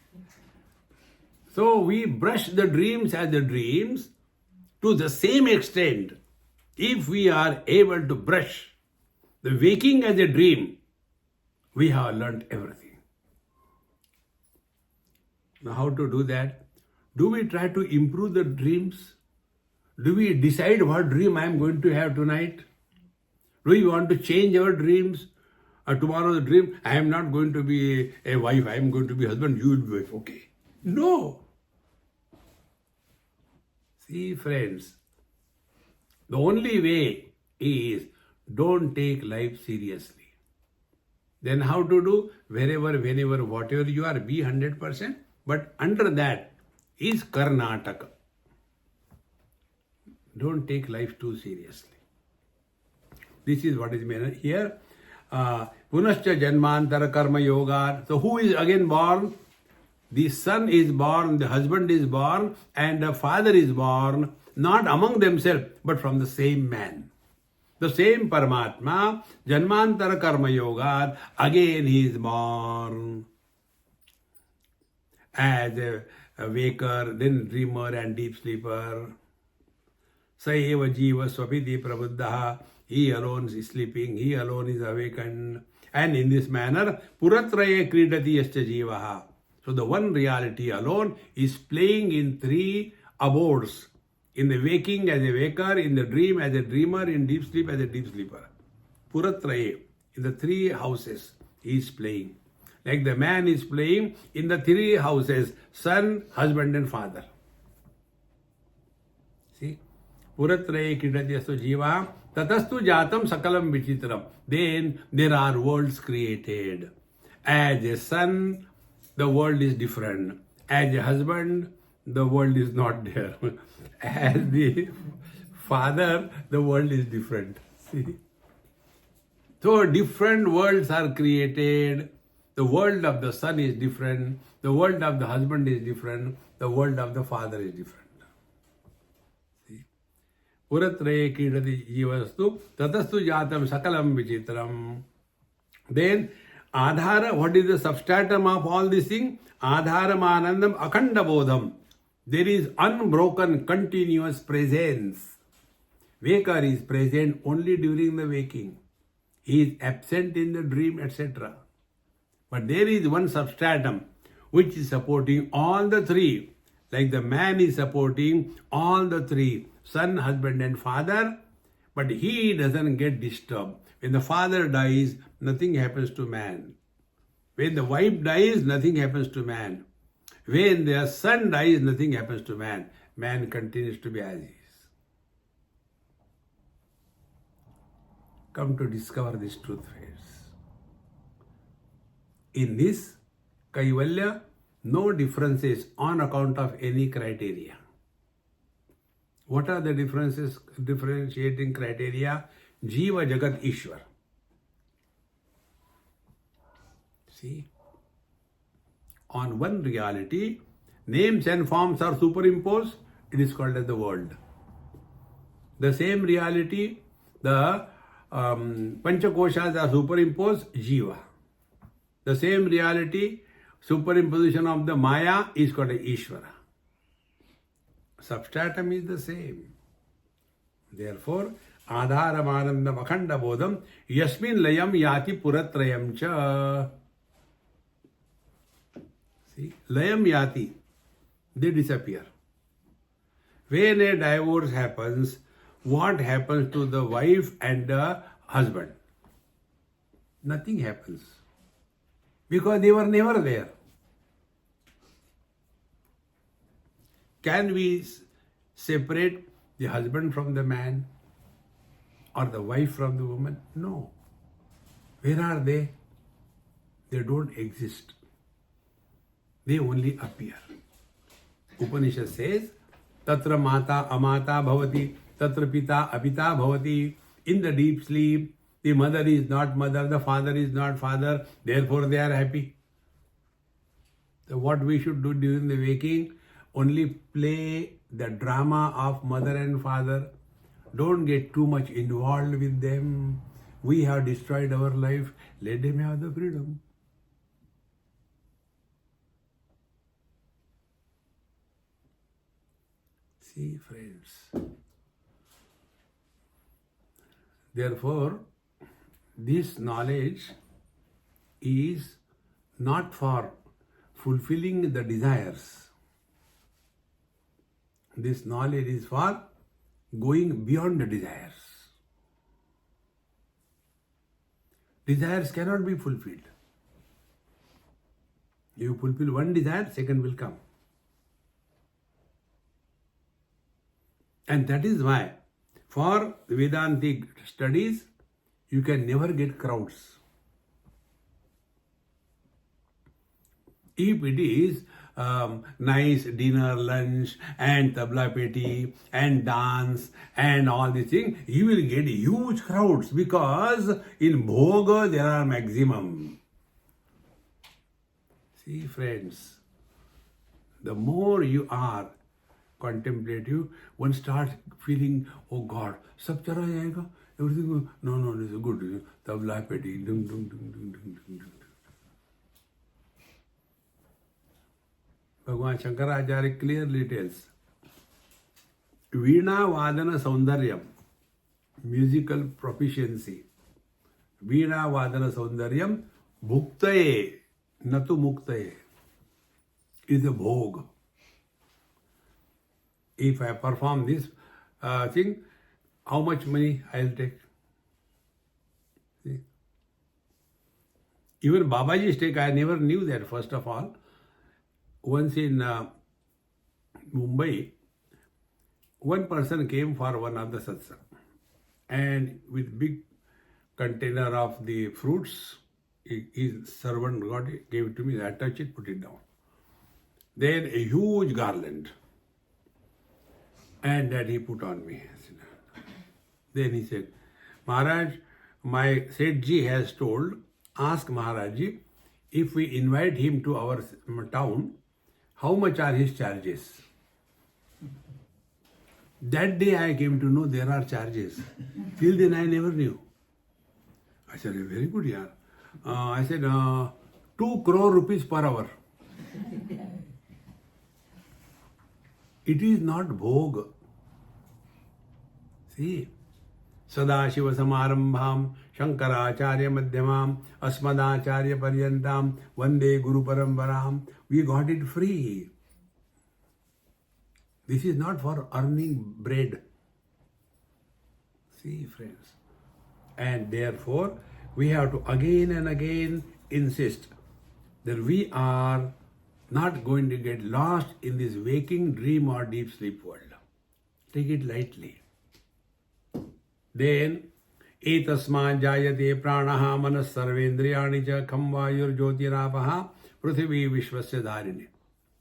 So we brush the dreams as the dreams to the same extent. If we are able to brush the waking as a dream, we have learnt everything. Now how to do that? Do we try to improve the dreams? Do we decide what dream I am going to have tonight? Do we want to change our dreams? Tomorrow's dream, I am not going to be a wife, I am going to be husband, you will be wife. Okay. No. See, friends, The only way is don't take life seriously. Then how to do? Wherever, whenever, whatever you are, be 100%. But under that is Karnataka. Don't take life too seriously. This is what is meant here. Punascha Janmantara Karma Yoga. So who is again born? The son is born, the husband is born, and the father is born, not among themselves, but from the same man. The same Paramatma, Janmantara Karma Yoga, again he is born as a waker, then dreamer and deep sleeper. Sa eva jiva swapiti prabuddha. He alone is sleeping, he alone is awakened. And in this manner, puratraye kridati yascha jivaha. So the one reality alone is playing in three abodes. In the waking as a waker, in the dream as a dreamer, in deep sleep as a deep sleeper. Puratraye, in the three houses, he is playing. Like the man is playing in the three houses, son, husband and father. See? Puratraye kridadyastu jiva, tatastu jatam sakalam vichitram. Then there are worlds created. As a son, the world is different. As a husband, the world is not there. As the father, the world is different. See? So different worlds are created. The world of the son is different. The world of the husband is different. The world of the father is different. See? Puratraye kridati jivastu tatastu jatam sakalam vichitram. Then Adhara, what is the substratum of all this thing? Adharam anandam akhanda bodham. There is unbroken, continuous presence. Waker is present only during the waking. He is absent in the dream, etc. But there is one substratum which is supporting all the three. Like the man is supporting all the three, son, husband and father. But he doesn't get disturbed. When the father dies, nothing happens to man. When the wife dies, nothing happens to man. When their son dies, nothing happens to man. Man continues to be as is. Come to discover this truth, friends. In this Kaivalya, no differences on account of any criteria. What are the differences, differentiating criteria? Jiva Jagat Ishwar. See? On one reality, names and forms are superimposed, it is called as the world. The same reality, the Panchakoshas are superimposed, Jiva. The same reality, superimposition of the Maya is called as Ishvara. Substratum is the same. Therefore, Adharam Anandam Akhanda Bodham Yasmin Layam Yati Puratrayam Cha. See, Layam Yati, they disappear. When a divorce happens, what happens to the wife and the husband? Nothing happens. Because they were never there. Can we separate the husband from the man or the wife from the woman? No. Where are they? They don't exist. They only appear. Upanishad says, Tatra mata amata bhavati, tatra pita apita bhavati. In the deep sleep, the mother is not mother, the father is not father, therefore they are happy. So what we should do during the waking? Only play the drama of mother and father. Don't get too much involved with them. We have destroyed our life. Let them have the freedom. See, friends. Therefore, this knowledge is not for fulfilling the desires. This knowledge is for going beyond the desires. Desires cannot be fulfilled. You fulfill one desire, second will come. And that is why For Vedantic studies, you can never get crowds. If it is nice dinner, lunch, and tabla peti, and dance, and all these things, you will get huge crowds because in bhoga there are maximum. See, friends, the more you are contemplative, one starts feeling, oh God, sab chara jayega, everything, no, this is good, tabla peti, dung, dung, dung, dung, dung, dung, dung. Bhagavan Shankaracharya clearly tells, Veena Vadana Saundaryam, musical proficiency. Veena Vadana Saundaryam, Bhuktaye, Natu Muktaye, is a bhog. If I perform this thing, how much money I'll take? See? Even Babaji's take, I never knew that, first of all. Once in Mumbai, one person came for one of the satsang, and with big container of the fruits, his servant gave it to me. I touched it, put it down. Then a huge garland, and that he put on me. Then he said, Maharaj, my Sethji has told, ask Maharajji, if we invite him to our town, how much are his charges? That day I came to know there are charges. Till then I never knew. I said, very good, yaar. I said, 2 crore rupees per hour. It is not bhog. See, Sadashiva Samarambham, Shankaracharya Madhyamam, Asmadacharya Paryantam, Vande Guru Parambaram. We got it free. This is not for earning bread. See, friends. And therefore, we have to again and again insist that we are not going to get lost in this waking dream or deep sleep world. Take it lightly. Then, etasman jayate pranaha manas sarvendriyani cha kham vayur jyotiravaha prithvi vishvasya dharini.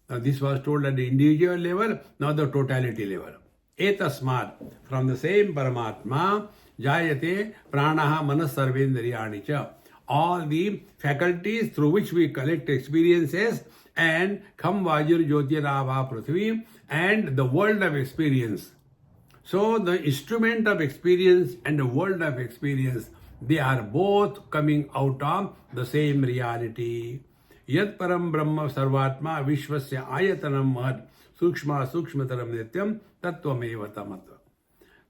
Now this was told at the individual level, now the totality level. Etasmat, from the same Paramatma, jayate pranaha manas sarvendriyani cha. All the faculties through which we collect experiences and kham vayur jyotiravaha prithvi and the world of experience. So the instrument of experience and the world of experience, they are both coming out of the same reality. Yat param brahma sarvatma vishvasya ayatanam mahad sukshma sukshmataram nityam tattvameva tamatva.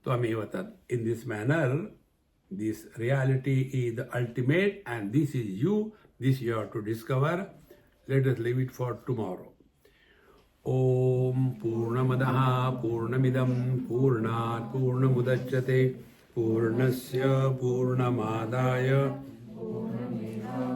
Tvameva tat. In this manner, this reality is the ultimate and this is you. This you have to discover. Let us leave it for tomorrow. Om Purnamadaha Purnamidam Purnat Purnamudachyate Purnasya Purnamadaya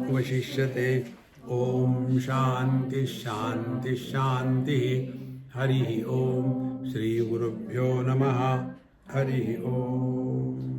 Vashishyate. Om Shanti Shanti Shanti. Hari Om Shri Gurubhyo Namaha. Hari Om.